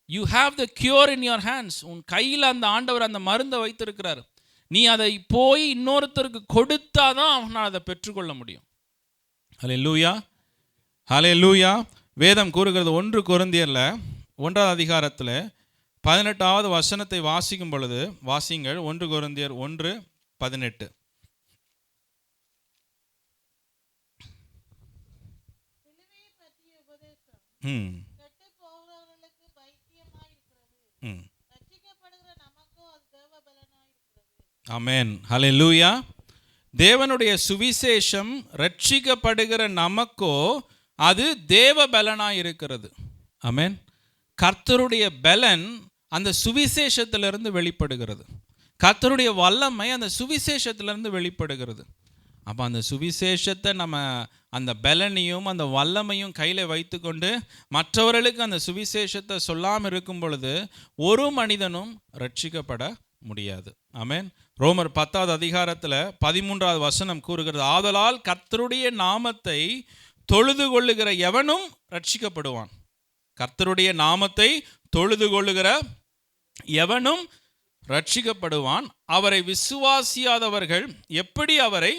You have the cure in your hands. உன் கையில் அந்த ஆண்டவர் அந்த மருந்தை வைத்திருக்கிறார். நீ அதை போய் இன்னொருத்தருக்கு கொடுத்தாதான் அவனால் அதை பெற்றுக்கொள்ள முடியும். ஹல்லேலூயா, ஹல்லேலூயா. வேதம் கூறுகிறது 1 கொரிந்தியர்ல 1ஆம் அதிகாரத்தில் 18வது வசனத்தை வாசிக்கும் பொழுது, வாசிங்கள். 1 கொரிந்தியர் 1:18. ஆமென், ஹல்லேலூயா. தேவனுடைய சுவிசேஷம் ரட்சிக்கப்படுகிற நமக்கோ அது தேவ பலனாய் இருக்கிறது. ஆமென். கர்த்தருடைய பலன் அந்த சுவிசேஷத்திலிருந்து வெளிப்படுகிறது. கர்த்தருடைய வல்லமை அந்த சுவிசேஷத்திலிருந்து வெளிப்படுகிறது. அப்போ அந்த சுவிசேஷத்தை நம்ம அந்த பலனையும் அந்த வல்லமையும் கையில் வைத்து கொண்டு மற்றவர்களுக்கு அந்த சுவிசேஷத்தை சொல்லாமல் இருக்கும் பொழுது ஒரு மனிதனும் ரட்சிக்கப்பட முடியாது. ஆமென். ரோமர் 10வது அதிகாரத்தில் 13வது வசனம் கூறுகிறது, ஆதலால் கர்த்தருடைய நாமத்தை தொழுது கொள்ளுகிற எவனும் ரட்சிக்கப்படுவான். கர்த்தருடைய நாமத்தை தொழுது கொள்ளுகிற எவனும் ரட்சிக்கப்படுவான். அவரை விசுவாசியாதவர்கள் எப்படி அவரை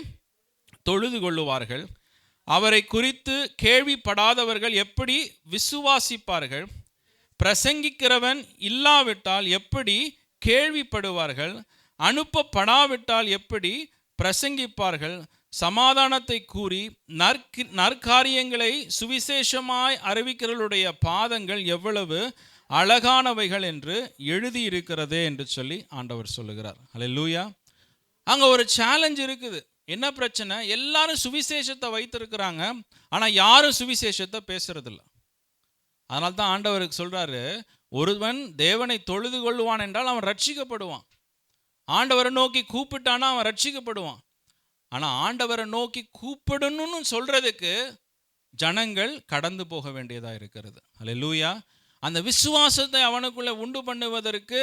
தொழுது கொள்ளுவார்கள்? அவரை குறித்து கேள்விப்படாதவர்கள் எப்படி விசுவாசிப்பார்கள்? பிரசங்கிக்கிறவன் இல்லாவிட்டால் எப்படி கேள்விப்படுவார்கள்? அனுப்பப்படாவிட்டால் எப்படி பிரசங்கிப்பார்கள்? சமாதானத்தை கூறி நற்காரியங்களை சுவிசேஷமாய் அறிவிக்கிறவர்களுடைய பாதங்கள் எவ்வளவு அழகானவைகள் என்று எழுதியிருக்கிறதே என்று சொல்லி ஆண்டவர் சொல்லுகிறார். ஹல்லேலூயா. அங்கே ஒரு சேலஞ்ச் இருக்குது. என்ன பிரச்சனை? எல்லாரும் சுவிசேஷத்தை வைத்திருக்கிறாங்க, ஆனால் யாரும் சுவிசேஷத்தை பேசுறதில்ல. அதனால தான் ஆண்டவருக்கு சொல்றாரு, ஒருவன் தேவனை தொழுது கொள்ளுவான் என்றால் அவன் ரட்சிக்கப்படுவான். ஆண்டவரை நோக்கி கூப்பிட்டானா அவன் ரட்சிக்கப்படுவான். ஆனால் ஆண்டவரை நோக்கி கூப்பிடணும்னு சொல்றதுக்கு ஜனங்கள் கடந்து போக வேண்டியதாக இருக்கிறது. ஹல்லேலூயா. அந்த விசுவாசத்தை அவனுக்குள்ளே உண்டு பண்ணுவதற்கு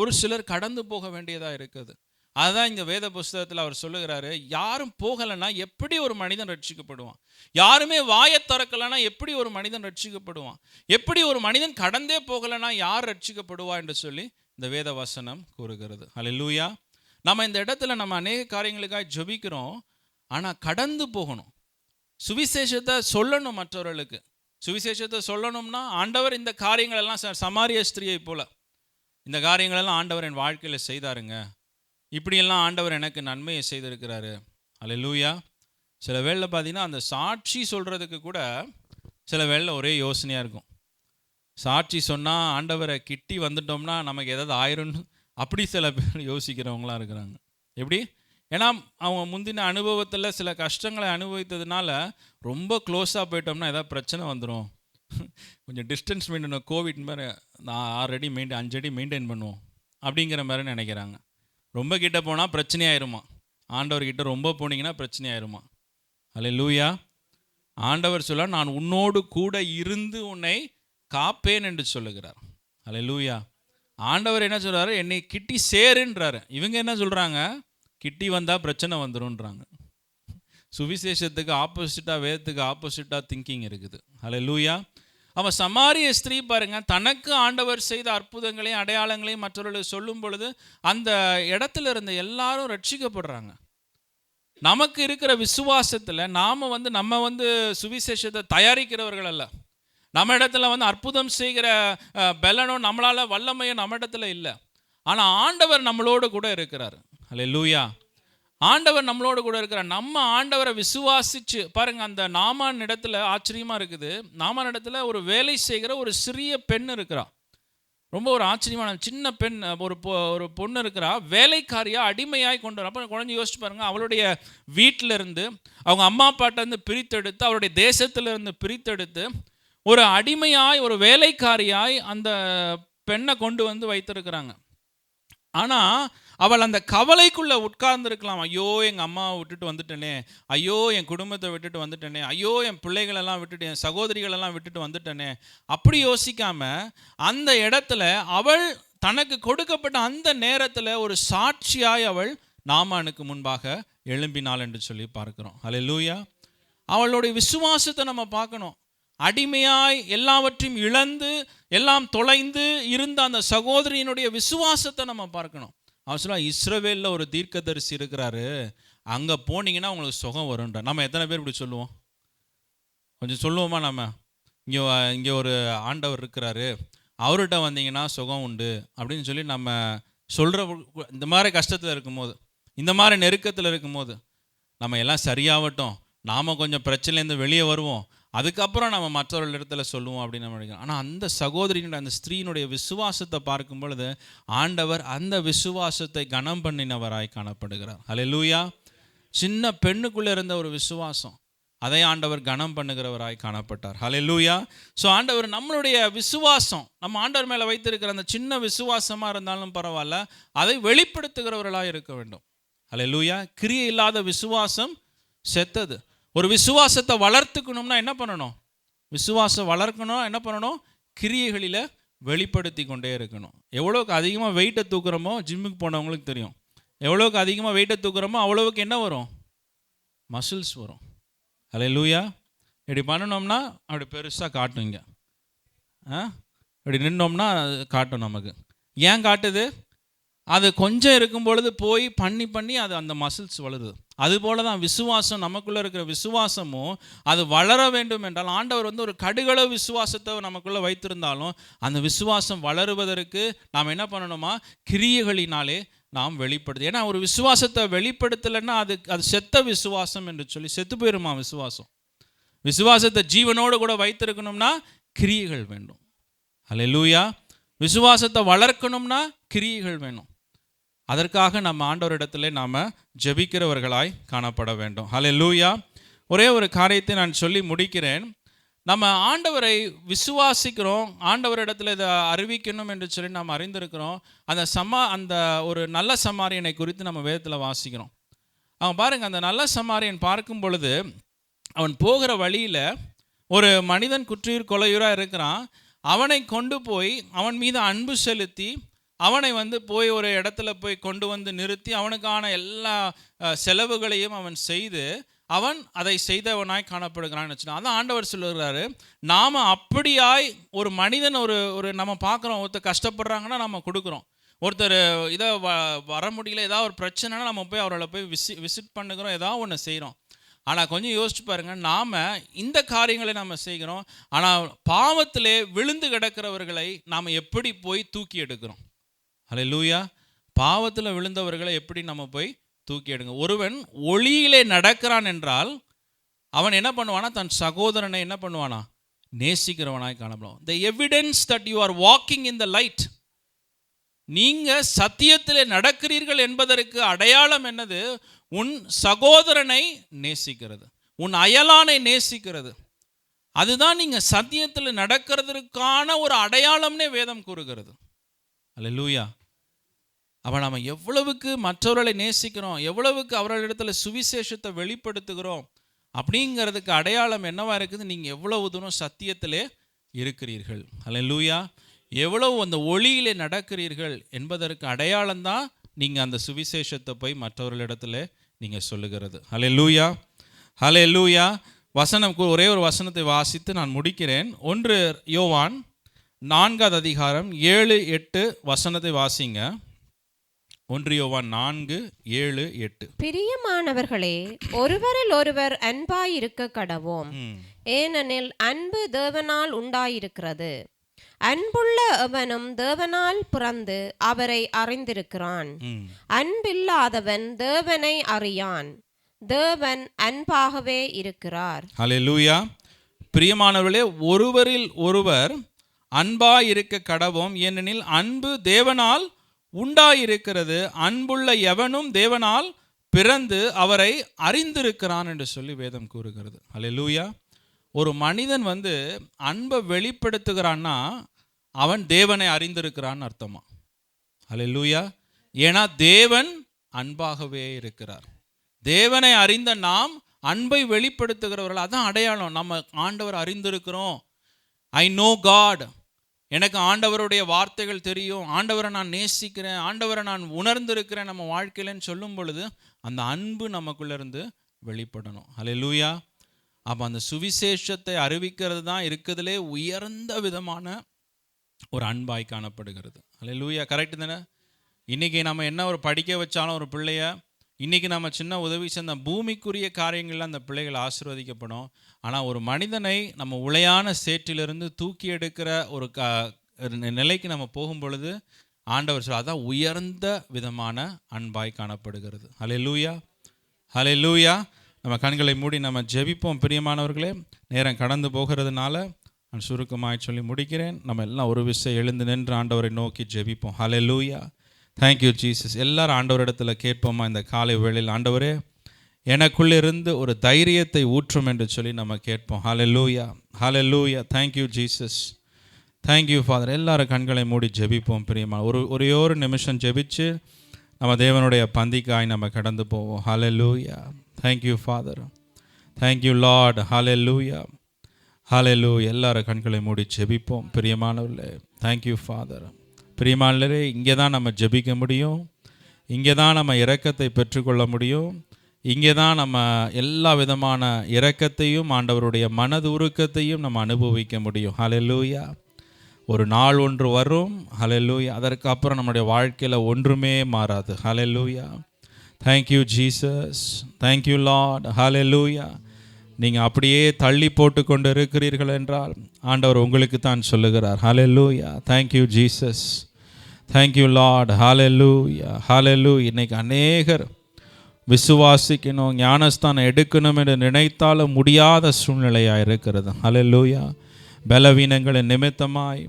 ஒரு சிலர் கடந்து போக வேண்டியதாக இருக்குது. அதுதான் இந்த வேத புஸ்தகத்தில் அவர் சொல்லுகிறாரு, யாரும் போகலைன்னா எப்படி ஒரு மனிதன் ரட்சிக்கப்படுவான்? யாருமே வாயை திறக்கலைன்னா எப்படி ஒரு மனிதன் ரட்சிக்கப்படுவான்? எப்படி ஒரு மனிதன் கடந்தே போகலைன்னா யார் ரட்சிக்கப்படுவா என்று சொல்லி இந்த வேத வசனம் கூறுகிறது. ஹல்லேலூயா. நம்ம இந்த இடத்துல நம்ம அநேக காரியங்களுக்காக ஜெபிக்கிறோம், ஆனால் கடந்து போகணும். சுவிசேஷத்தை சொல்லணும் மற்றவர்களுக்கு. சுவிசேஷத்தை சொல்லணும்னா ஆண்டவர் இந்த காரியங்களெல்லாம் சமாரிய ஸ்திரியை போல இந்த காரியங்களெல்லாம் ஆண்டவர் என் வாழ்க்கையில் செய்தாருங்க, இப்படியெல்லாம் ஆண்டவர் எனக்கு நன்மையை செய்திருக்கிறாரு. ஹல்லேலூயா. சில வேளையில் பார்த்தீங்கன்னா அந்த சாட்சி சொல்கிறதுக்கு கூட சில வேளையில் ஒரே யோசனையாக இருக்கும். சாட்சி சொன்னால் ஆண்டவரை கிட்டி வந்துட்டோம்னா நமக்கு ஏதாவது ஆயிரும்னு அப்படி சில பேர் யோசிக்கிறவங்களாம் இருக்கிறாங்க. எப்படி? ஏன்னா அவங்க முந்தின அனுபவத்தில் சில கஷ்டங்களை அனுபவித்ததுனால ரொம்ப க்ளோஸாக போயிட்டோம்னா ஏதாவது பிரச்சனை வந்துடும், கொஞ்சம் டிஸ்டன்ஸ் மெயின்டைன், கோவிட் மாதிரி நான் 6 அடி 5 அடி மெயின்டைன் பண்ணுவோம் அப்படிங்கிற மாதிரி நினைக்கிறாங்க. ரொம்ப கிட்ட போனால் பிரச்சனையாயிருமா, ஆண்டவர்கிட்ட ரொம்ப போனீங்கன்னா பிரச்சனையாயிருமா. ஹல்லேலூயா. ஆண்டவர் சொல்ல, நான் உன்னோடு கூட இருந்து உன்னை காப்பேன் என்று சொல்லுகிறார். ஹல்லேலூயா. ஆண்டவர் என்ன சொல்கிறாரு? என்னை கிட்டி சேருன்றாரு. இவங்க என்ன சொல்கிறாங்க? கிட்டி வந்தால் பிரச்சனை வந்துடும்ன்றாங்க. சுவிசேஷத்துக்கு ஆப்போசிட்டாக, வேதத்துக்கு ஆப்போசிட்டாக திங்கிங் இருக்குது. ஹல்லேலூயா. அவன் சமாரிய ஸ்திரீ பாருங்க, தனக்கு ஆண்டவர் செய்த அற்புதங்களையும் அடையாளங்களையும் மற்றவர்களுக்கு சொல்லும் பொழுது அந்த இடத்துல இருந்த எல்லாரும் ரட்சிக்கப்படுறாங்க. நமக்கு இருக்கிற விசுவாசத்தில் நம்ம வந்து சுவிசேஷத்தை தயாரிக்கிறவர்கள் அல்ல. நம்ம இடத்துல வந்து அற்புதம் செய்கிற பலனும் நம்மளால வல்லமையும் நம்ம இடத்துல இல்லை. ஆனால் ஆண்டவர் நம்மளோடு கூட இருக்கிறார். அல்லேலூயா. ஆண்டவர் நம்மளோடு கூட இருக்கிறார். நம்ம ஆண்டவரை விசுவாசிச்சு பாருங்க. அந்த நாமான் இடத்துல ஆச்சரியமா இருக்குது. நாமான் இடத்துல ஒரு வேலை செய்கிற ஒரு சிறிய பெண் இருக்கிறா. ரொம்ப ஒரு ஆச்சரியமான சின்ன பெண், ஒரு பொண்ணு இருக்கிறா. வேலைக்காரியா அடிமையாய் கொண்டு வர. அப்போ குழந்தை யோசிச்சு பாருங்க. அவளுடைய வீட்டில இருந்து அவங்க அம்மா அப்பாட்ட இருந்து பிரித்தெடுத்து, அவருடைய தேசத்துல இருந்து பிரித்தெடுத்து, ஒரு அடிமையாய் ஒரு வேலைக்காரியாய் அந்த பெண்ணை கொண்டு வந்து வைத்திருக்கிறாங்க. ஆனால் அவள் அந்த கவலைக்குள்ளே உட்கார்ந்துருக்கலாம். ஐயோ எங்கள் அம்மாவை விட்டுட்டு வந்துட்டேனே, ஐயோ என் குடும்பத்தை விட்டுட்டு வந்துட்டேனே, ஐயோ என் பிள்ளைகளெல்லாம் விட்டுட்டு, என் சகோதரிகளெல்லாம் விட்டுட்டு வந்துட்டேனே, அப்படி யோசிக்காம அந்த இடத்துல அவள் தனக்கு கொடுக்கப்பட்ட அந்த நேரத்தில் ஒரு சாட்சியாய் அவள் நாமானுக்கு முன்பாக எழும்பினாள் என்று சொல்லி பார்க்கிறோம். அல்லேலூயா. அவளுடைய விசுவாசத்தை நம்ம பார்க்கணும். அடிமையாய் எல்லாவற்றையும் இழந்து எல்லாம் தொலைந்து இருந்த அந்த சகோதரியினுடைய விசுவாசத்தை நம்ம பார்க்கணும். அவர் சொல்ல, இஸ்ரவேலில் ஒரு தீர்க்கதரிசி இருக்கிறாரு, அங்கே போனீங்கன்னா உங்களுக்கு சுகம் வரும்ன்ற. நம்ம எத்தனை பேர் இப்படி சொல்லுவோம்? கொஞ்சம் சொல்லுவோமா? நம்ம இங்கே ஒரு ஆண்டவர் இருக்கிறாரு, அவர்கிட்ட வந்தீங்கன்னா சுகம் உண்டு அப்படின்னு சொல்லி நம்ம சொல்கிற. இந்த மாதிரி கஷ்டத்தில் இருக்கும்போது, இந்த மாதிரி நெருக்கத்தில் இருக்கும்போது, நம்ம எல்லாம் சரியாகட்டும், நாம் கொஞ்சம் பிரச்சனைலேருந்து வெளியே வருவோம், அதுக்கப்புறம் நம்ம மற்றவர்கள் இடத்துல சொல்லுவோம் அப்படின்னு நம்ம நினைக்கிறோம். ஆனால் அந்த சகோதரியினுடைய அந்த ஸ்திரீனுடைய விசுவாசத்தை பார்க்கும் பொழுது ஆண்டவர் அந்த விசுவாசத்தை கனம் பண்ணினவராய் காணப்படுகிறார். அல்லேலூயா. சின்ன பெண்ணுக்குள்ளே இருந்த ஒரு விசுவாசம், அதை ஆண்டவர் கனம் பண்ணுகிறவராய் காணப்பட்டார். அல்லேலூயா. ஸோ ஆண்டவர் நம்மளுடைய விசுவாசம், நம்ம ஆண்டவர் மேலே வைத்திருக்கிற அந்த சின்ன விசுவாசமாக இருந்தாலும் பரவாயில்ல, அதை வெளிப்படுத்துகிறவர்களாக இருக்க வேண்டும். அல்லேலூயா. கிரியை இல்லாத விசுவாசம் செத்தது. ஒரு விசுவாசத்தை வளர்த்துக்கணும்னா என்ன பண்ணணும்? விசுவாசம் வளர்க்கணும் என்ன பண்ணணும்? கிரியைகளில் வெளிப்படுத்தி கொண்டே இருக்கணும். எவ்வளோக்கு அதிகமாக வெயிட்டை தூக்குறோமோ, ஜிம்முக்கு போனவங்களுக்கு தெரியும், எவ்வளோக்கு அதிகமாக வெயிட்டை தூக்குறோமோ அவ்வளோவுக்கு என்ன வரும்? மசில்ஸ் வரும். அல்லேலூயா. இப்படி பண்ணினோம்னா அப்படி பெருசாக காட்டுங்க. இப்படி நின்னோம்னா காட்டும். நமக்கு ஏன் காட்டுது? அது கொஞ்சம் இருக்கும் பொழுது போய் பண்ணி அது அந்த மசில்ஸ் வளருது. அதுபோல தான் விசுவாசம், நமக்குள்ளே இருக்கிற விசுவாசமும் அது வளர வேண்டும் என்றால், ஆண்டவர் வந்து ஒரு கடுகளவு விசுவாசத்தை நமக்குள்ளே வைத்திருந்தாலும் அந்த விசுவாசம் வளருவதற்கு நாம் என்ன பண்ணணுமா? கிரியைகளினாலே நாம் வெளிப்படுது. ஏன்னா ஒரு விசுவாசத்தை வெளிப்படுத்தலைன்னா அது செத்த விசுவாசம் என்று சொல்லி செத்து போயிருமா விசுவாசம். விசுவாசத்தை ஜீவனோடு கூட வைத்திருக்கணும்னா கிரியைகள் வேண்டும். அல்லேலூயா. விசுவாசத்தை வளர்க்கணும்னா கிரியைகள் வேணும். அதற்காக நம்ம ஆண்டவரிடத்தில் நாம் ஜெபிக்கிறவர்களாய் காணப்பட வேண்டும். அல்லேலூயா. ஒரே ஒரு காரியத்தை நான் சொல்லி முடிக்கிறேன். நம்ம ஆண்டவரை விசுவாசிக்கிறோம், ஆண்டவரிடத்தில் இதை அறிவிக்கணும் என்று சொல்லி நாம் அறிந்திருக்கிறோம். அந்த ஒரு நல்ல சமாரியனை குறித்து நம்ம வேதத்தில் வாசிக்கிறோம். அவன் பாருங்கள், அந்த நல்ல சமாரியன் பார்க்கும் பொழுது அவன் போகிற வழியில் ஒரு மனிதன் குற்றியூர் கொலையூராக இருக்கிறான். அவனை கொண்டு போய் அவன் மீது அன்பு செலுத்தி அவனை வந்து போய் ஒரு இடத்துல போய் கொண்டு வந்து நிறுத்தி அவனுக்கான எல்லா செலவுகளையும் அவன் செய்து அவன் அதை செய்தவனாய் காணப்படுகிறான்னு வச்சுனா. அதான் ஆண்டவர் சொல்லுகிறாரு, நாம் அப்படியாய் ஒரு மனிதன் ஒரு நம்ம பார்க்குறோம், ஒருத்தர் கஷ்டப்படுறாங்கன்னா நம்ம கொடுக்குறோம், ஒருத்தர் இதை வர முடியல, ஏதாவது ஒரு பிரச்சனைனா நம்ம போய் அவர்களை போய் விசிட் பண்ணுகிறோம், ஏதாவது ஒன்று செய்கிறோம். ஆனால் கொஞ்சம் யோசிச்சு பாருங்கள், நாம் இந்த காரியங்களை நம்ம செய்கிறோம், ஆனால் பாவத்திலே விழுந்து கிடக்கிறவர்களை நாம் எப்படி போய் தூக்கி எடுக்கிறோம். அல்லேலூயா. பாவத்தில் விழுந்தவர்களை எப்படி நம்ம போய் தூக்கி எடுங்க. ஒருவன் ஒளியிலே நடக்கிறான் என்றால் அவன் என்ன பண்ணுவானா? தன் சகோதரனை என்ன பண்ணுவானா? நேசிக்கிறவனாய் காணப்படும். The evidence that you are walking in the light, நீங்கள் சத்தியத்திலே நடக்கிறீர்கள் என்பதற்கு அடையாளம் என்னது? உன் சகோதரனை நேசிக்கிறது, உன் அயலானை நேசிக்கிறது. அதுதான் நீங்கள் சத்தியத்தில் நடக்கிறதுக்கான ஒரு அடையாளம்னே வேதம் கூறுகிறது. அல்லேலூயா. அப்போ நம்ம எவ்வளவுக்கு மற்றவர்களை நேசிக்கிறோம், எவ்வளவுக்கு அவர்களிடத்தில் சுவிசேஷத்தை வெளிப்படுத்துகிறோம் அப்படிங்கிறதுக்கு அடையாளம் என்னவா இருக்குது? நீங்கள் எவ்வளவு தூரம் சத்தியத்திலே இருக்கிறீர்கள். அல்லேலூயா. எவ்வளவு அந்த ஒளியிலே நடக்கிறீர்கள் என்பதற்கு அடையாளம் தான் நீங்கள் அந்த சுவிசேஷத்தை போய் மற்றவர்களிடத்தில் நீங்கள் சொல்லுகிறது. அல்லேலூயா. அல்லேலூயா. ஒரே ஒரு வசனத்தை வாசித்து நான் முடிக்கிறேன். 1 யோவான் 4 அதிகாரம் 7-8 வசனத்தை வாசிங்க. 1 யோவான் 4:7-8.
பிரியமானவர்களே, ஒருவரில் ஒருவர் அன்பாயிருக்க கடவோம். ஏனெனில் அன்பு தேவனால் உண்டாயிருக்கிறது. அன்புள்ள எவனும் தேவனால் பிறந்து அவரை அறிந்திருக்கிறான். அன்பில்லாதவன் தேவனை அறியான். தேவன் அன்பாகவே இருக்கிறார்.
ஹல்லேலூயா. பிரியமானவர்களே, ஒருவரில் ஒருவர் அன்பாயிருக்க கடவோம். ஏனெனில் அன்பு தேவனால் உண்டாயிருக்கிறது. அன்புள்ள எவனும் தேவனால் பிறந்து அவரை அறிந்திருக்கிறான் என்று சொல்லி வேதம் கூறுகிறது. ஹல்லேலூயா. ஒரு மனிதன் அன்பை வெளிப்படுத்துகிறான்னா அவன் தேவனை அறிந்திருக்கிறான்னு அர்த்தமா. ஹல்லேலூயா. ஏன்னா தேவன் அன்பாகவே இருக்கிறார். தேவனை அறிந்த நாம் அன்பை வெளிப்படுத்துகிறவர்கள். அதான் அடையாளம். நம்ம ஆண்டவர் அறிந்திருக்கிறோம். I know God. எனக்கு ஆண்டவருடைய வார்த்தைகள் தெரியும், ஆண்டவரை நான் நேசிக்கிறேன், ஆண்டவரை நான் உணர்ந்திருக்கிறேன் நம்ம வாழ்க்கையிலன்னு சொல்லும் பொழுது அந்த அன்பு நமக்குள்ளேருந்து வெளிப்படணும். ஹல்லேலூயா. அப்போ அந்த சுவிசேஷத்தை அறிவிக்கிறது தான் இருக்கிறதுலே உயர்ந்த விதமான ஒரு அன்பாய் காணப்படுகிறது. ஹல்லேலூயா. கரெக்டு தானே? இன்றைக்கி நம்ம என்ன ஒரு படிக்க வச்சாலும் ஒரு பிள்ளைய, இன்றைக்கி நம்ம சின்ன உதவி செஞ்ச பூமிக்குரிய காரியங்களில் அந்த பிள்ளைகள் ஆசீர்வதிக்கப்படும். ஆனால் ஒரு மனிதனை நம்ம உளையான சேற்றிலிருந்து தூக்கி எடுக்கிற ஒரு நிலைக்கு நம்ம போகும் பொழுது ஆண்டவர் சொல்ல அதான் உயர்ந்த விதமான அன்பாய் காணப்படுகிறது. ஹல்லேலூயா. ஹல்லேலூயா. நம்ம கண்களை மூடி நம்ம ஜெபிப்போம். பிரியமானவர்களே, நேரம் கடந்து போகிறதுனால நான் சுருக்கமாய் சொல்லி முடிக்கிறேன். நம்ம எல்லாம் ஒரு விஷயம் எழுந்து நின்று ஆண்டவரை நோக்கி ஜெபிப்போம். ஹல்லேலூயா. Thank you Jesus. எல்லாரும் ஆண்டவரிடத்தில் கேட்போமா இந்த காலை வேளையில்? ஆண்டவரே, எனக்குள்ளிருந்து ஒரு தைரியத்தை ஊற்றும் என்று சொல்லி நம்ம கேட்போம். Hallelujah. Hallelujah. Thank you Jesus. Thank you Father. எல்லாரும் கண்களை மூடி ஜெபிப்போம். பிரியமா ஒரே ஒரு நிமிஷம் ஜெபிச்சு நம்ம தேவனுடைய பந்திக்காய் நம்ம கடந்து போவோம். Hallelujah. Thank you Father. Thank you Lord. Hallelujah. Hallelujah. எல்லாரும் கண்களை மூடி ஜெபிப்போம். பிரியமானவர்களே, தேங்க்யூ ஃபாதர். பிரியமானவர்களே, இங்கே தான் நம்ம ஜெபிக்க முடியும். இங்கே தான் நம்ம இரக்கத்தை பெற்றுக்கொள்ள முடியும். இங்கே தான் நம்ம எல்லா விதமான இரக்கத்தையும் ஆண்டவருடைய மனது உருக்கத்தையும் நம்ம அனுபவிக்க முடியும். ஹல்லேலூயா. ஒரு நாள் ஒன்று வரும். ஹல்லேலூயா. அதற்கு அப்புறம் நம்முடைய வாழ்க்கையில் ஒன்றுமே மாறாது. Hallelujah. Thank you Jesus. Thank you Lord. Hallelujah. நீங்கள் அப்படியே தள்ளி போட்டு கொண்டு இருக்கிறீர்கள் என்றால் ஆண்டவர் உங்களுக்கு தான் சொல்லுகிறார். Hallelujah. Thank you Jesus. Thank you Lord. Hallelujah. Hallelujah. இன்னைக்கு அநேகர் விசுவாசிக்கணும், ஞானஸ்தானம் எடுக்கணும் என்று நினைத்தாலும் முடியாத சூழ்நிலையாக இருக்கிறது. ஹல்லேலூயா. பலவீனங்களின் நிமித்தமாய்,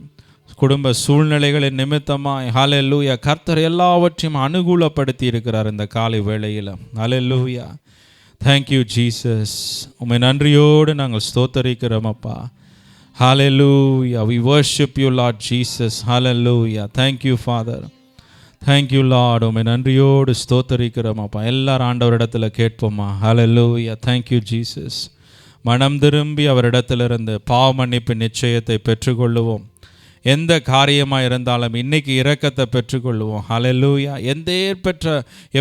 குடும்ப சூழ்நிலைகளின் நிமித்தமாய், ஹல்லேலூயா, கர்த்தர் எல்லாவற்றையும் அனுகூலப்படுத்தி இருக்கிறார் இந்த காலை வேளையில். ஹல்லேலூயா. Thank you Jesus. உம்மை நன்றியோடு நாங்கள் ஸ்தோத்தரிக்கிறோம் அப்பா. Hallelujah. We worship you, Lord Jesus. Hallelujah. Thank you, Father. Thank you, Lord. உம்மை நன்றியோடு ஸ்தோத்தரிக்கிறோம் அப்பா. எல்லாரும் ஆண்டவரிடத்தில் கேட்போமா? Hallelujah. Thank you, Jesus. மனம் திரும்பி அவரிடத்திலிருந்து பாவ மன்னிப்பு நிச்சயத்தை பெற்றுக்கொள்ளுவோம். எந்த காரியமாக இருந்தாலும் இன்னைக்கு இரக்கத்தை பெற்றுக்கொள்ளுவோம். ஹல்லேலூயா.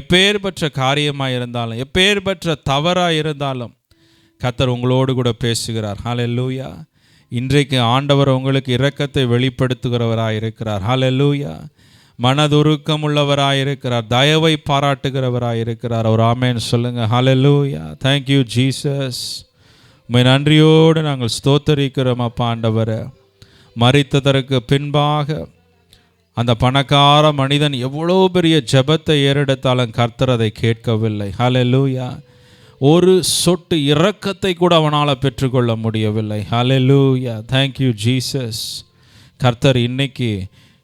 எப்பேர் பெற்ற காரியமாக இருந்தாலும், எப்பேர் பெற்ற தவறாக இருந்தாலும் கர்த்தர் உங்களோடு கூட பேசுகிறார். ஹல்லேலூயா. இன்றைக்கு ஆண்டவர் உங்களுக்கு இரக்கத்தை வெளிப்படுத்துகிறவராக இருக்கிறார். ஹல்லேலூயா. மனதுருக்கம் உள்ளவராக இருக்கிறார். தயவை பாராட்டுகிறவராக இருக்கிறார். ஒரு ஆமென் சொல்லுங்க. ஹல்லேலூயா. Thank you Jesus. உம்மை நன்றியோடு நாங்கள் ஸ்தோத்தரிக்கிறோம் அப்பா. ஆண்டவரை மரித்ததற்கு பின்பாக அந்த பணக்கார மனிதன் எவ்வளோ பெரிய ஜெபத்தை ஏறெடுத்தாலும் கர்த்தர் அதை கேட்கவில்லை. ஹல்லேலூயா. ஒரு சொட்டு இரக்கத்தை கூட அவனால் பெற்றுக்கொள்ள முடியவில்லை. ஹல்லேலூயா. Thank you Jesus. கர்த்தர் இன்னைக்கு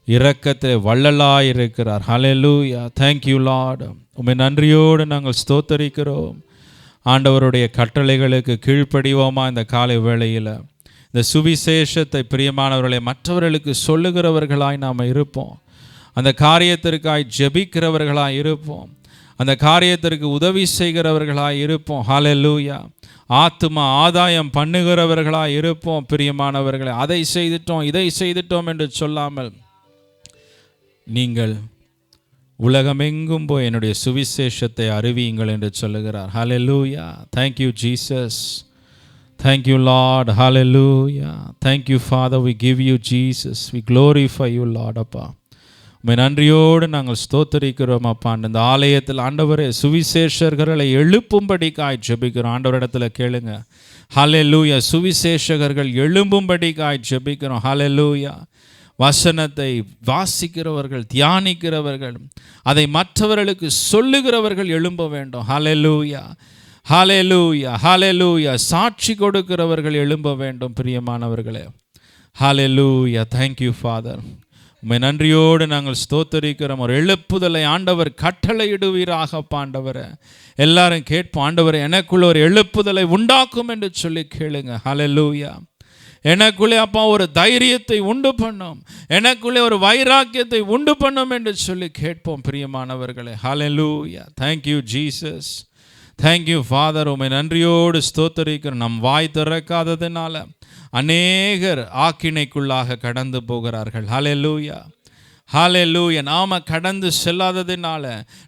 இரக்கத்தில் வள்ளலாக இருக்கிறார். ஹல்லேலூயா. Thank you Lord. உம்மை நன்றியோடு நாங்கள் ஸ்தோத்தரிக்கிறோம். ஆண்டவருடைய கட்டளைகளுக்கு கீழ்ப்படிவோமா இந்த காலை வேளையில் இந்த சுவிசேஷத்தை பிரியமானவர்களை மற்றவர்களுக்கு சொல்லுகிறவர்களாய் நாம் இருப்போம். அந்த காரியத்திற்காய் ஜெபிக்கிறவர்களாய் இருப்போம். அந்த காரியத்திற்கு உதவி செய்கிறவர்களாய் இருப்போம். ஹல்லேலூயா. ஆத்தும ஆதாயம் பண்ணுகிறவர்களாய் இருப்போம். பிரியமானவர்களை அதை செய்துட்டோம் இதை செய்துட்டோம் என்று சொல்லாமல் நீங்கள் உலகமெங்கும் போய் என்னுடைய சுவிசேஷத்தை அறிவியுங்கள் என்று சொல்லுகிறார். ஹல்லேலூயா. Thank you Jesus. Thank you Lord. Hallelujah. Thank you Father. We give you Jesus. We glorify you Lord. அப்பா உம்மை நன்றியோடு நாங்கள் ஸ்தோத்தரிக்கிறோம் அப்பா. இந்த ஆலயத்தில் ஆண்டவரே சுவிசேஷகர்களை எழுப்பும்படிக்காய் ஜெபிக்கிறோம். ஆண்டவரிடத்துல கேளுங்க. ஹல்லேலூயா. சுவிசேஷகர்கள் எழும்பும்படிக்காய் ஜெபிக்கிறோம். ஹல்லேலூயா. வசனத்தை வாசிக்கிறவர்கள், தியானிக்கிறவர்கள், அதை மற்றவர்களுக்கு சொல்லுகிறவர்கள் எழும்ப வேண்டும். ஹல்லேலூயா, ஹல்லேலூயா, ஹல்லேலூயா. சாட்சி கொடுக்கிறவர்கள் எழும்ப வேண்டும். பிரியமானவர்களே, ஹல்லேலூயா. Thank you Father. உம்மை நன்றியோடு நாங்கள் ஸ்தோத்தரிக்கிறோம். ஒரு எழுப்புதலை ஆண்டவர் கட்டளையிடுவீராக ஆண்டவரே. எல்லாரும் கேட்போம், ஆண்டவரே எனக்குள்ள ஒரு எழுப்புதலை உண்டாக்கும் என்று சொல்லி கேளுங்க. ஹல்லேலூயா. எனக்குள்ளே அப்பா ஒரு தைரியத்தை உண்டு பண்ணும், எனக்குள்ளே ஒரு வைராக்கியத்தை உண்டு பண்ணும் என்று சொல்லி கேட்போம் பிரியமானவர்களே. Hallelujah. Thank you Jesus. Thank you Father. உம்மை நன்றியோடு ஸ்தோத்தரிக்கிறோம். நம் வாய் திறக்காததினால அநேகர் ஆக்கினைக்குள்ளாக கடந்து போகிறார்கள். ஹல்லேலூயா, ஹல்லேலூயா. நாம கடந்து செல்லாததினால,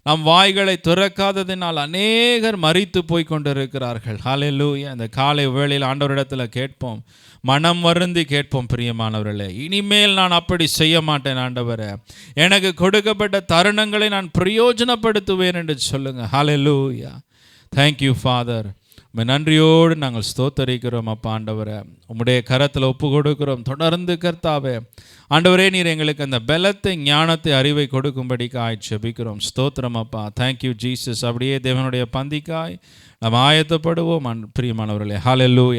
நம் வாய்களை திறக்காததினால் அநேகர் மரித்து போய் கொண்டிருக்கிறார்கள். ஹல்லேலூயா. இந்த காலை வேளையில் ஆண்டவரிடத்தில் கேட்போம், மனம் வருந்தி கேட்போம் பிரியமானவர்களே. இனிமேல் நான் அப்படி செய்ய மாட்டேன் ஆண்டவரே, எனக்கு கொடுக்கப்பட்ட தருணங்களை நான் பிரயோஜனப்படுத்துவேன் என்று சொல்லுங்க. ஹல்லேலூயா. Thank you Father. உம்மை நன்றியோடு நாங்கள் ஸ்தோத்தரிக்கிறோம் அப்பா. ஆண்டவரே உம்முடைய கரத்தில் ஒப்பு கொடுக்கிறோம். தொடர்ந்து கர்த்தாவே ஆண்டவரே நீர் எங்களுக்கு அந்த பலத்தை, ஞானத்தை, அறிவை கொடுக்கும்படிக்காய் ஜெபிக்கிறோம். ஸ்தோத்திரம் அப்பா. Thank you Jesus. அப்படியே தேவனுடைய பந்திக்காய் நாம் ஆயத்தப்படுவோம் பிரியமானவர்களே. ஹல்லேலூயா.